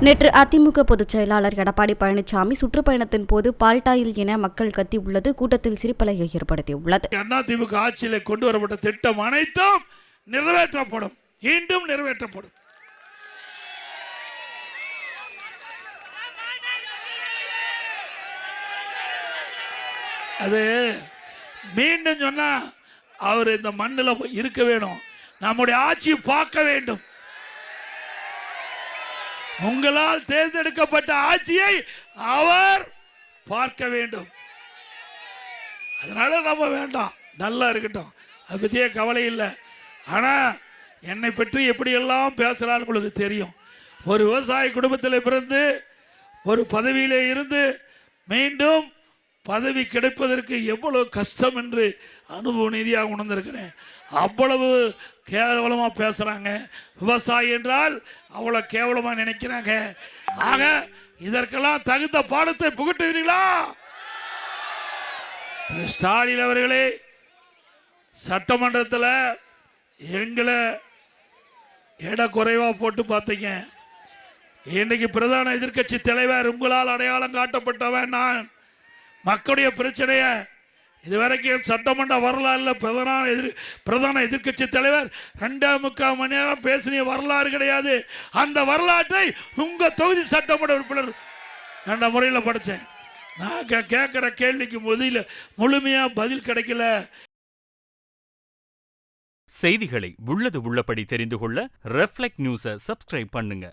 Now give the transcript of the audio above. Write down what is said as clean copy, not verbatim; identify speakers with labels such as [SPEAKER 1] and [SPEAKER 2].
[SPEAKER 1] நேற்று அதிமுக பொதுச் செயலாளர் எடப்பாடி பழனிசாமி சுற்றுப்பயணத்தின் போது பால்டாயில் என மக்கள் கத்தி உள்ளது கூட்டத்தில் சிரிப்பலையை ஏற்படுத்தியுள்ளது.
[SPEAKER 2] அதிமுக ஆட்சியில் கொண்டு வரப்பட்ட திட்டம் அனைத்தும் நிறைவேற்றப்படும், மீண்டும் நிறைவேற்றப்படும். அது மீண்டும் சொன்னா அவர் இந்த மண்ணில் இருக்க வேணும், நம்முடைய ஆட்சியை பார்க்க வேண்டும். உங்களால் தேர்ந்தெடுக்கப்பட்ட ஆட்சியை அவர் பார்க்க வேண்டும். அதனால நம்ம வேண்டாம், நல்லா இருக்கட்டும், அதை பற்றியே கவலை இல்லை. ஆனால் என்னை பற்றி எப்படியெல்லாம் பேசுகிறான்னு உங்களுக்கு தெரியும். ஒரு விவசாய குடும்பத்தில் பிறந்து ஒரு பதவியிலே இருந்து மீண்டும் பதவி கிடைப்பதற்கு எவ்வளவு கஷ்டம் என்று அனுபவ நீதியாக உணர்ந்திருக்கிறேன். அவ்வளவு கேவலமாக பேசுகிறாங்க. விவசாயி என்றால் அவ்வளோ கேவலமாக நினைக்கிறாங்க. ஆக இதற்கெல்லாம் தகுந்த பாடத்தை புகட்டுவீர்களா? ஸ்டாலின் அவர்களே, சட்டமன்றத்தில் எங்களை எடை குறைவாக போட்டு பார்த்தீங்க. இன்னைக்கு பிரதான எதிர்கட்சி தலைவர் உங்களால் அடையாளம் காட்டப்பட்டவன் நான். மக்களுடைய பிரச்சனைய இதுவரைக்கும் சட்டமன்ற வரலாறுல பிரதான எதிர்கட்சி தலைவர் 2.25 மணி நேரம் பேசின வரலாறு கிடையாது. அந்த வரலாற்றை உங்க தொகுதி சட்டமன்ற உறுப்பினர் என்ற முறையில் படித்தேன். நான் கேட்கிற கேள்விக்கு முழுமையா பதில் கிடைக்கல.
[SPEAKER 3] செய்திகளை உள்ளது உள்ளபடி தெரிந்து கொள்ள ரெஃப்ளெக்ட் நியூஸை சப்ஸ்கிரைப் பண்ணுங்க.